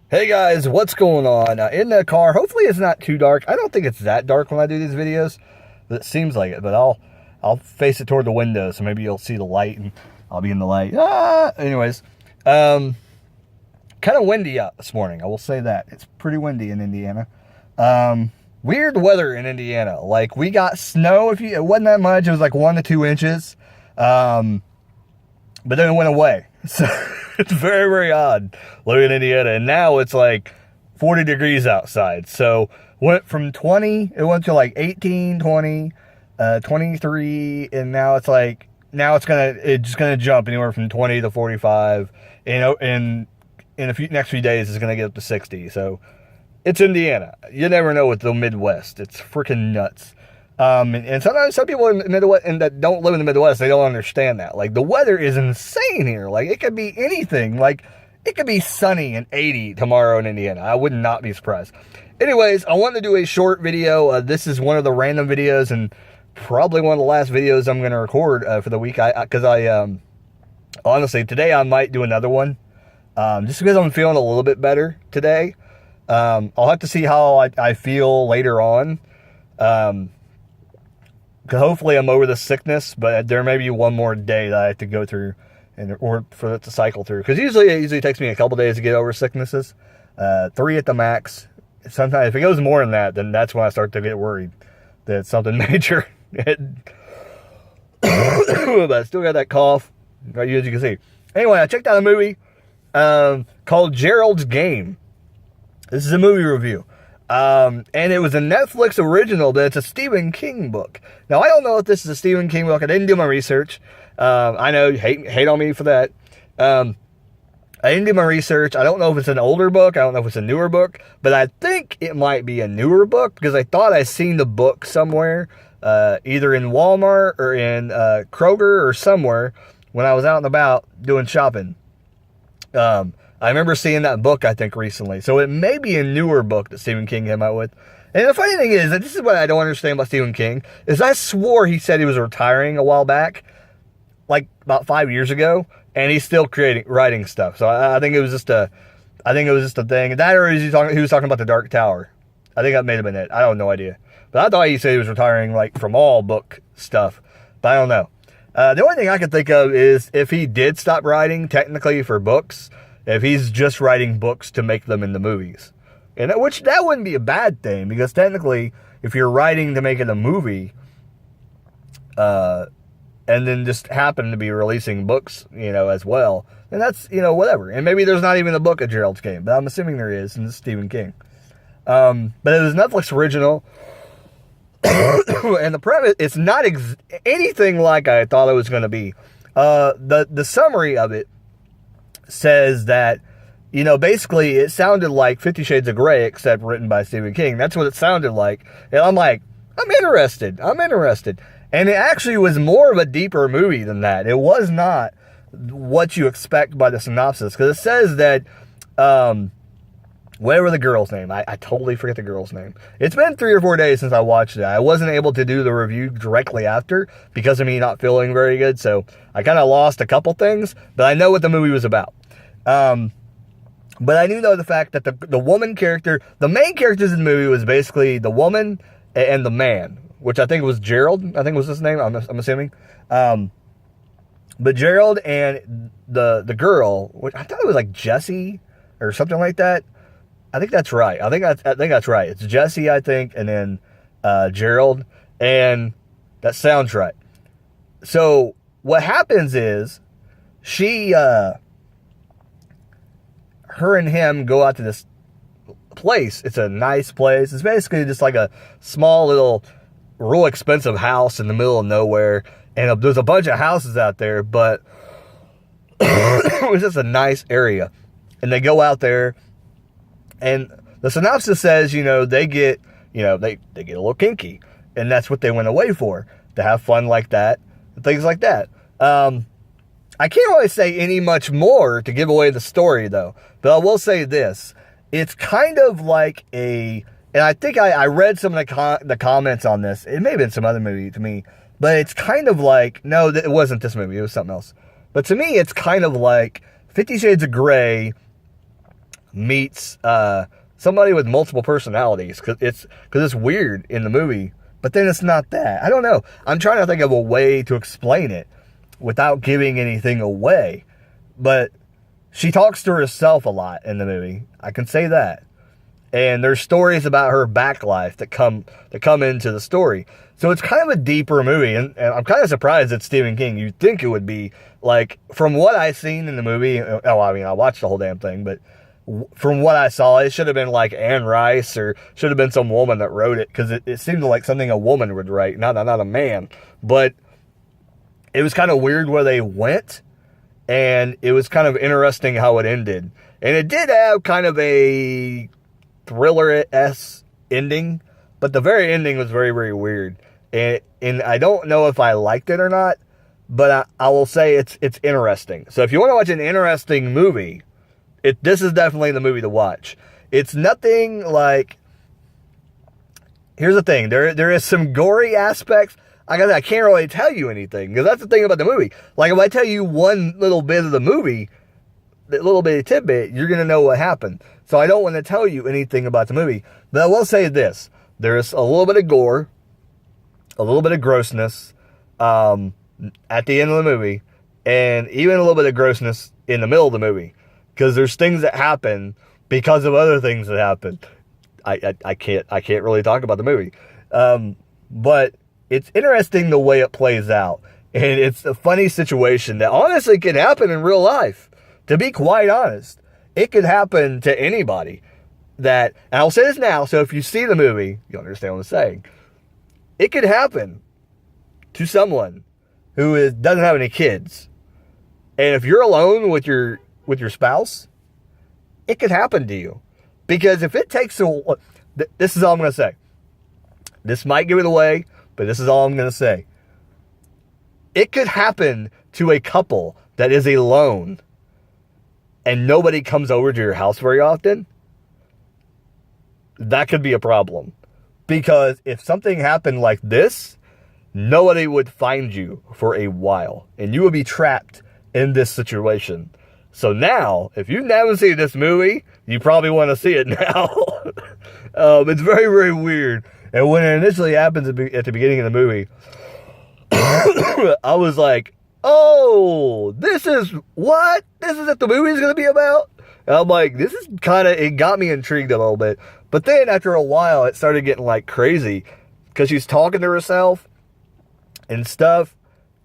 Hey guys, what's going on? In the car, hopefully it's not too dark. I don't think it's that dark when I do these videos, but it seems like it. But I'll face it toward the window, so maybe you'll see the light, and I'll be in the light. Anyways, kind of windy out this morning. I will say that it's pretty windy in Indiana. Weird weather in Indiana. Like we got snow. It wasn't that much. It was like 1 to 2 inches. But then it went away. So it's very, very odd living in Indiana. And now it's like 40 degrees outside. So went from 20, it went to like 18, 20, 23, and now it's just gonna jump anywhere from 20 to 45. And in next few days it's gonna get up to 60. So it's Indiana. You never know with the Midwest. It's freaking nuts. And sometimes some people in the Midwest and that don't live in the Midwest, they don't understand that. Like the weather is insane here. Like it could be anything. Like it could be sunny and 80 tomorrow in Indiana. I would not be surprised. Anyways, I wanted to do a short video. This is one of the random videos and probably one of the last videos I'm going to record for the week. Honestly, today I might do another one. Just because I'm feeling a little bit better today. I'll have to see how I feel later on. Because hopefully I'm over the sickness, but there may be one more day that I have to go through or for it to cycle through. Because it usually takes me a couple days to get over sicknesses. 3 at the max. Sometimes if it goes more than that, then that's when I start to get worried that it's something major. But I still got that cough, as you can see. Anyway, I checked out a movie called Gerald's Game. This is a movie review. And it was a Netflix original, but it's a Stephen King book. Now, I don't know if this is a Stephen King book. I didn't do my research. I know you hate on me for that. I didn't do my research. I don't know if it's an older book. I don't know if it's a newer book, but I think it might be a newer book because I thought I seen the book somewhere, either in Walmart or in Kroger or somewhere when I was out and about doing shopping. I remember seeing that book, I think, recently. So it may be a newer book that Stephen King came out with. And the funny thing is, that this is what I don't understand about Stephen King, is I swore he said he was retiring a while back, like about 5 years ago, and he's still writing stuff. So I think it was just a thing. That or he was talking about the Dark Tower. I think that may have been it. I don't have no idea. But I thought he said he was retiring like from all book stuff. But I don't know. The only thing I can think of is if he did stop writing technically for books, if he's just writing books to make them into movies. And which that wouldn't be a bad thing, because technically, if you're writing to make it a movie, and then just happen to be releasing books, as well, then that's, whatever. And maybe there's not even a book of Gerald's Game, but I'm assuming there is, and it's Stephen King. But it was Netflix original, and the premise, it's not anything like I thought it was going to be. The summary of it says that, basically it sounded like 50 Shades of Grey, except written by Stephen King. That's what it sounded like. And I'm like, I'm interested. And it actually was more of a deeper movie than that. It was not what you expect by the synopsis. Because it says that, whatever the girl's name, I totally forget the girl's name. It's been 3 or 4 days since I watched it. I wasn't able to do the review directly after because of me not feeling very good. So I kind of lost a couple things, but I know what the movie was about. But I do know the fact that the woman character, the main characters in the movie was basically the woman and the man, which I think was Gerald. I think was his name. I'm assuming. But Gerald and the girl, which I thought it was like Jessie or something like that. I think that's right. I think that's right. It's Jessie, I think, and then Gerald, and that sounds right. So what happens is her and him go out to this place. It's a nice place. It's basically just like a small little, real expensive house in the middle of nowhere, and there's a bunch of houses out there, but it was just a nice area. And they go out there. And the synopsis says, they get, they get a little kinky. And that's what they went away for, to have fun like that, and things like that. I can't really say any much more to give away the story, though. But I will say this. It's kind of like and I think I read some of the comments on this. It may have been some other movie to me. But it's kind of like, no, it wasn't this movie. It was something else. But to me, it's kind of like 50 Shades of Grey, meets somebody with multiple personalities, because it's weird in the movie, but then it's not that. I don't know. I'm trying to think of a way to explain it without giving anything away, but she talks to herself a lot in the movie. I can say that. And there's stories about her back life that come into the story. So it's kind of a deeper movie, and I'm kind of surprised it's Stephen King. You'd think it would be, like, from what I've seen in the movie, I watched the whole damn thing, but from what I saw, it should have been like Anne Rice, or should have been some woman that wrote it, because it seemed like something a woman would write, not a man. But it was kind of weird where they went, and it was kind of interesting how it ended. And it did have kind of a thriller-esque ending, but the very ending was very, very weird. And I don't know if I liked it or not, but I will say it's interesting. So if you want to watch an interesting movie, this is definitely the movie to watch. It's nothing like... Here's the thing. There is some gory aspects. I can't really tell you anything, because that's the thing about the movie. Like, if I tell you one little bit of the movie, that little bitty tidbit, you're going to know what happened. So I don't want to tell you anything about the movie. But I will say this. There's a little bit of gore, a little bit of grossness at the end of the movie, and even a little bit of grossness in the middle of the movie. Because there's things that happen because of other things that happen. I can't really talk about the movie. But it's interesting the way it plays out. And it's a funny situation that honestly can happen in real life. To be quite honest, it could happen to anybody. And I'll say this now, so if you see the movie, you'll understand what I'm saying. It could happen to someone who doesn't have any kids. And if you're alone with your spouse, it could happen to you. Because if it takes this is all I'm going to say. This might give it away, but this is all I'm going to say. It could happen to a couple that is alone and nobody comes over to your house very often. That could be a problem. Because if something happened like this, nobody would find you for a while. And you would be trapped in this situation. So now, if you've never seen this movie, you probably want to see it now. It's very, very weird. And when it initially happens at the beginning of the movie, I was like, oh, this is what the movie's going to be about? And I'm like, it got me intrigued a little bit. But then after a while, it started getting like crazy because she's talking to herself and stuff.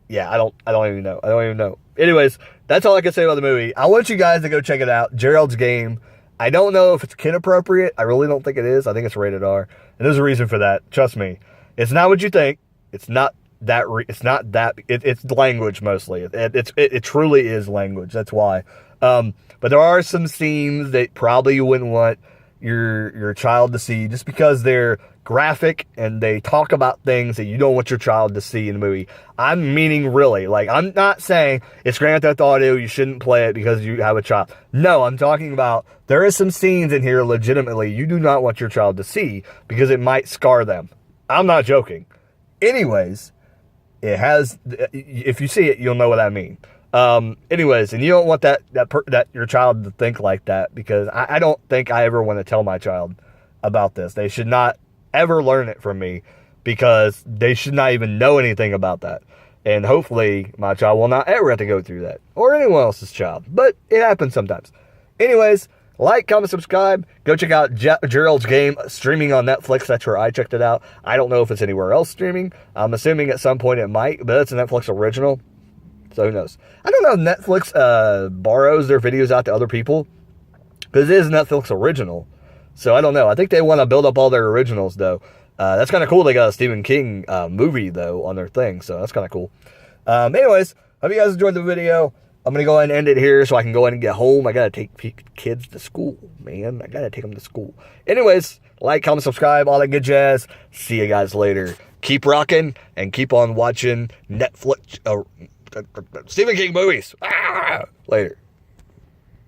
Yeah, I don't even know. Anyways, that's all I can say about the movie. I want you guys to go check it out. Gerald's Game. I don't know if it's kid appropriate. I really don't think it is. I think it's rated R. And there's a reason for that. Trust me. It's not what you think. It's not that. It's language mostly. It truly is language. That's why. But there are some scenes that probably you wouldn't want your child to see, just because they're graphic and they talk about things that you don't want your child to see in the movie. I'm meaning really. Like, I'm not saying it's Grand Theft Auto, you shouldn't play it because you have a child. No, I'm talking about there are some scenes in here legitimately you do not want your child to see because it might scar them. I'm not joking. Anyways, it has, if you see it, you'll know what I mean. Anyways, and you don't want that your child to think like that, because I don't think I ever want to tell my child about this. They should not ever learn it from me, because they should not even know anything about that. And hopefully my child will not ever have to go through that, or anyone else's child, but it happens sometimes. Anyways, like, comment, subscribe. Go check out Gerald's Game, streaming on Netflix. That's where I checked it out. I don't know if it's anywhere else streaming. I'm assuming at some point it might, but it's a Netflix original. So who knows? I don't know if Netflix borrows their videos out to other people, because it is a Netflix original. So I don't know. I think they want to build up all their originals, though. That's kind of cool. They got a Stephen King movie, though, on their thing. So that's kind of cool. Anyways, hope you guys enjoyed the video. I'm going to go ahead and end it here so I can go ahead and get home. I got to take kids to school, man. I got to take them to school. Anyways, like, comment, subscribe, all that good jazz. See you guys later. Keep rocking and keep on watching Netflix. Stephen King movies. Later.